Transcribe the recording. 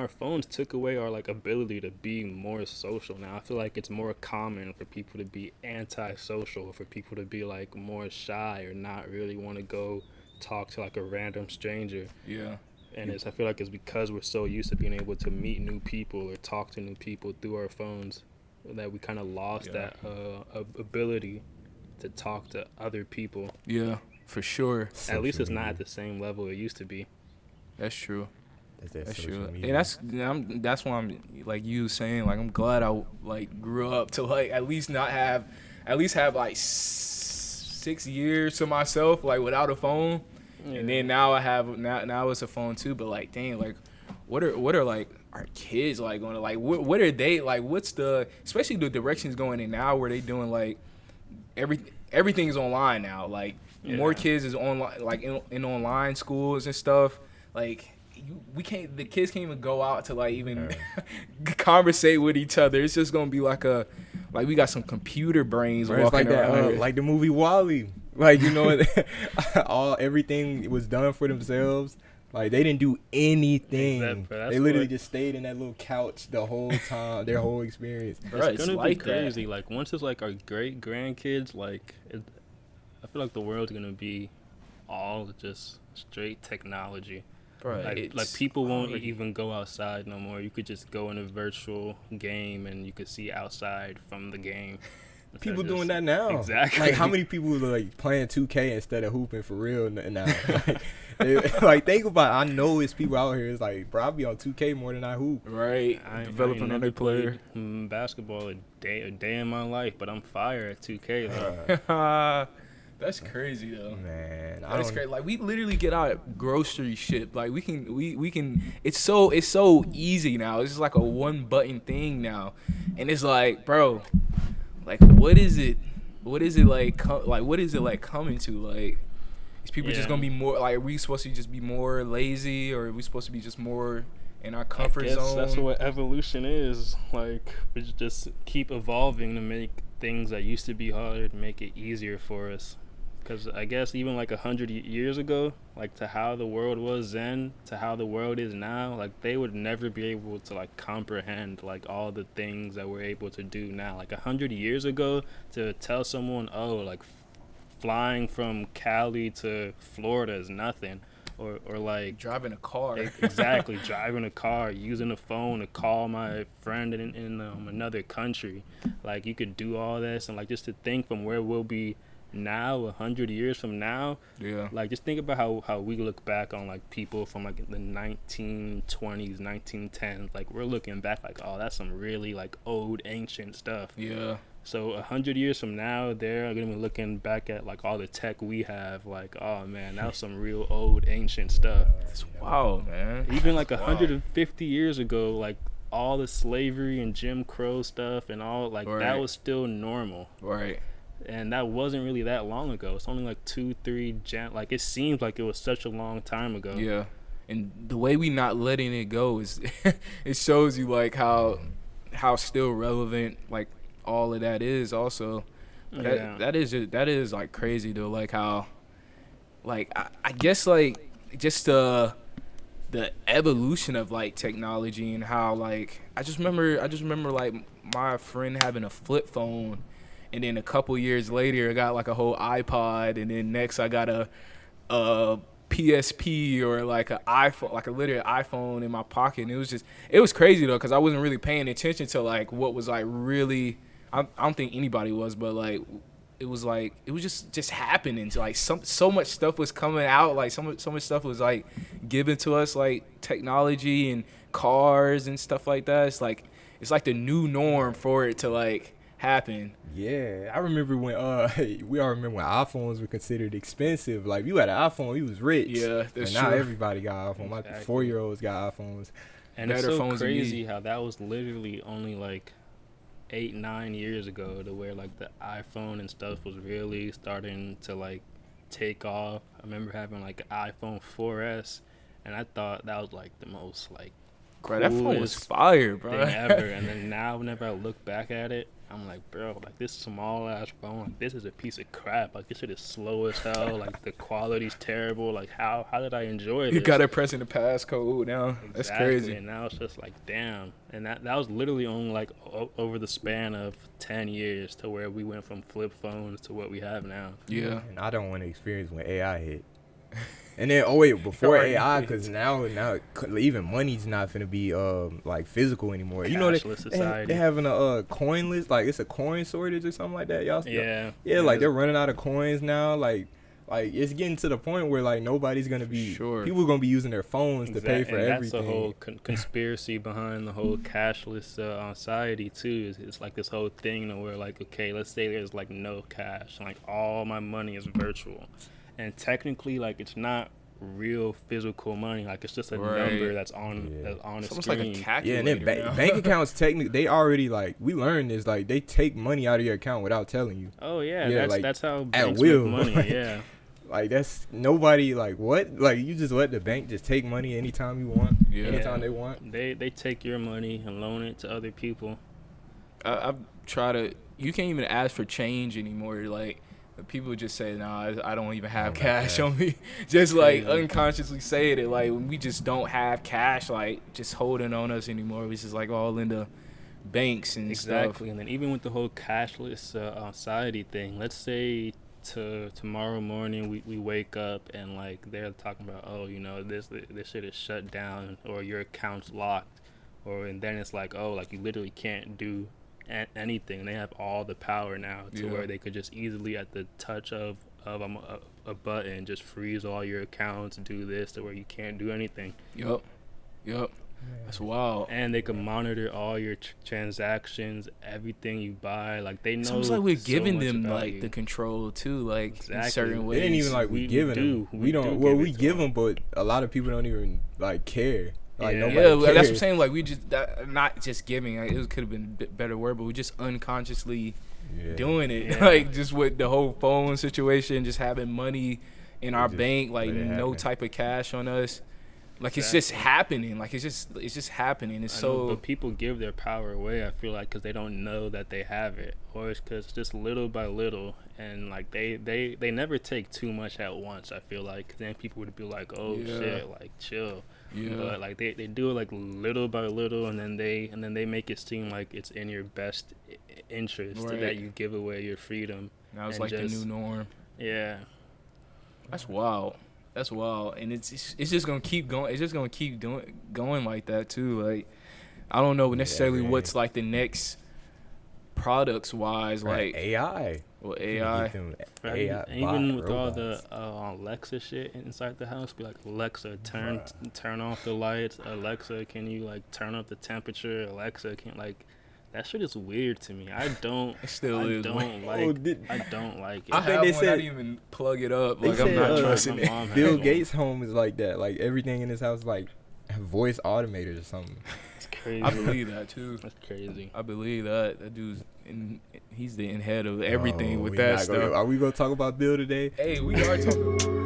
our phones took away our like ability to be more social. Now I feel like it's more common for people to be antisocial, for people to be like more shy or not really want to go talk to like a random stranger. Yeah. And I feel like it's because we're so used to being able to meet new people or talk to new people through our phones that we kind of lost Yeah. that ability to talk to other people. Yeah, for sure. At least Social it's not media. at the same level it used to be. That's true. That's that That's social true. media. And that's why I'm like you saying, like I'm glad I like grew up to like at least have like 6 years to myself like without a phone. Yeah. And then now it's a phone too, but like dang, like what are like our kids like going to like what are they like, what's the, especially the directions going in now where they doing like everything's online now, like more Yeah. kids is online, like in online schools and stuff, like the kids can't even go out to like even conversate with each other. It's just gonna be like we got some computer brains Bro, walking it's like that, around here. like the movie Wall-E. Like, you know, everything was done for themselves. Like, they didn't do anything. Exactly. That's They literally what- just stayed in that little couch the whole time, their whole experience. Bro, It's gonna like be crazy. Like once it's like our great grandkids, like I feel like the world's gonna be all just straight technology. Bro, Like people won't even go outside no more. You could just go in a virtual game and you could see outside from the game. People doing that now. Exactly. Like, how many people are like playing 2K instead of hooping for real now? Like, think about it. I know it's people out here. It's like, bro, I be on 2K more than I hoop. right, I developing ain't another never player. played basketball a day in my life, but I'm fire at 2K though. That's crazy though. Man, I That's don't. crazy. Like we literally get our grocery shit. Like we can. It's so easy now. It's just like a one button thing now, and it's like, bro, like what is it? What is it like? Like what is it like coming to? Like is people just Yeah. gonna be more like? Are we supposed to just be more lazy, or are we supposed to be just more in our I comfort guess zone? that's what evolution is. Like we just keep evolving to make things that used to be hard make it easier for us. Because I guess even like 100 years ago, like to how the world was then to how the world is now, like they would never be able to like comprehend like all the things that we're able to do now. Like 100 years ago, to tell someone, oh, like flying from Cali to Florida is nothing, or like Driving a car. exactly driving a car, using a phone to call my friend in another country. Like you could do all this, and like just to think from where we'll be now 100 years from now, Yeah. like just think about how we look back on like people from like the 1920s 1910s, like we're looking back like, oh, that's some really like old ancient stuff. Yeah. So 100 years from now, they're gonna be looking back at like all the tech we have, like, oh man, that was some real old ancient stuff. It's wild, man. Even like Wow. 150 years ago, like all the slavery and Jim Crow stuff and all, like Right. that was still normal. Right. And that wasn't really that long ago. It's only like 2-3 like it seems like it was such a long time ago. Yeah. And the way we not letting it go is it shows you like how still relevant like all of that is also. Yeah. That is like crazy though, like how like I guess like just the evolution of like technology and how like I just remember like my friend having a flip phone, and then a couple years later I got like a whole iPod, and then next I got a PSP or like an iPhone, like a literal iPhone in my pocket. And it was crazy though, because I wasn't really paying attention to like what was like really, I don't think anybody was, but like it was just happening. Like so much stuff was coming out, like so much stuff was like given to us, like technology and cars and stuff like that. It's like the new norm for it to like happen. Yeah, I remember when we all remember when iPhones were considered expensive. Like, you had an iPhone, you was rich. Yeah, that's and now true. everybody got iPhone. My Exactly. 4-year-olds got iPhones. And it's Better so phones than me. crazy how that was literally only like 8-9 years ago, to where like the iPhone and stuff was really starting to like take off. I remember having like an iPhone 4S, and I thought that was like the most like Bro, that phone was coolest fire, bro. thing ever. And then now, whenever I look back at it, I'm like, bro, like this small ass phone, like this is a piece of crap. Like this shit is slow as hell. Like the quality's terrible. Like how did I enjoy this? You got it pressing the passcode now. That's Exactly. crazy. And now it's just like, damn. And that was literally only like over the span of 10 years to where we went from flip phones to what we have now. Yeah. And I don't want to experience when AI hit. And then before Already AI, hit. because now even money's not finna be like physical anymore. You know Cashless society. they having a coin list, like it's a coin shortage or something like that. Y'all Yeah. like they're running out of coins now. Like it's getting to the point where like nobody's gonna be Sure. people are gonna be using their phones to pay for and everything. that's the whole conspiracy behind the whole cashless society too. It's like this whole thing where like, okay, let's say there's like no cash, like all my money is virtual, and technically like it's not real physical money. Like it's just a Right. number that's on a It's almost screen. like a Yeah, calculator. and then now. bank accounts technically they already like we learned this like they take money out of your account without telling you. Oh yeah, Yeah, like, that's how at banks will. make money. Yeah. Like that's nobody like what like you just let the bank just take money anytime you want, Yeah. anytime they want. They take your money and loan it to other people. I've tried to. You can't even ask for change anymore. Like people just say, "Nah, I don't even have cash on me." Just like Crazy. unconsciously saying it. Like we just don't have cash, like just holding on us anymore. We just like all into banks and Exactly, and then even with the whole cashless society thing, let's say tomorrow morning we wake up and like they're talking about, oh, you know, this shit is shut down or your account's locked, and then it's like, oh, like you literally can't do anything. They have all the power now to Yeah. where they could just easily at the touch of a button just freeze all your accounts, do this to where you can't do anything. stuff. Yup. That's wild. And they can monitor all your transactions, everything you buy. Like they know. It's almost like we're so giving much them about like you. the control too, like in Exactly. certain They ways. It ain't even like we giving them. we We don't. do Well, give we it to give them. them, but a lot of people don't even like care. Like Yeah. nobody Yeah, well, that's what I'm cares. saying. Like we just not just giving. Like, it could have been a bit better word, but we just unconsciously Yeah. doing it. Yeah. Like just with the whole phone situation, just having money in our just bank, like let it no happen. type of cash on us. Like it's Exactly. just happening. Like it's just happening. It's I know, so but people give their power away. I feel like because they don't know that they have it, or it's because just little by little, and like they never take too much at once. I feel like 'cause then people would be like, oh Yeah. shit, like chill. yeah. But like they do it like little by little, and then they make it seem like it's in your best interest Right. that you give away your freedom. Now it's and like the just- new norm. Yeah. That's wild. That's wild, and it's just gonna keep going. It's just gonna keep going like that too. Like I don't know necessarily man. what's like the next products wise, like AI. well Get AI. them Right? AI And even bot with all robots. the Alexa shit inside the house, be like, Alexa, turn off the lights. Alexa, can you like turn up the temperature? Alexa, can like that shit is weird to me. I don't. It still I is don't weird. like. Oh, did- I don't like it. I think have they one. I said- didn't even plug it up. They Like I'm said, not uh, trusting my it. mom has Bill one. Gates' home is like that. Like everything in his house like voice automated or something. It's crazy. I believe that too. That's crazy. I believe that dude's he's the head of everything Oh, with we that not stuff. Are we gonna talk about Bill today? Hey, we are talking.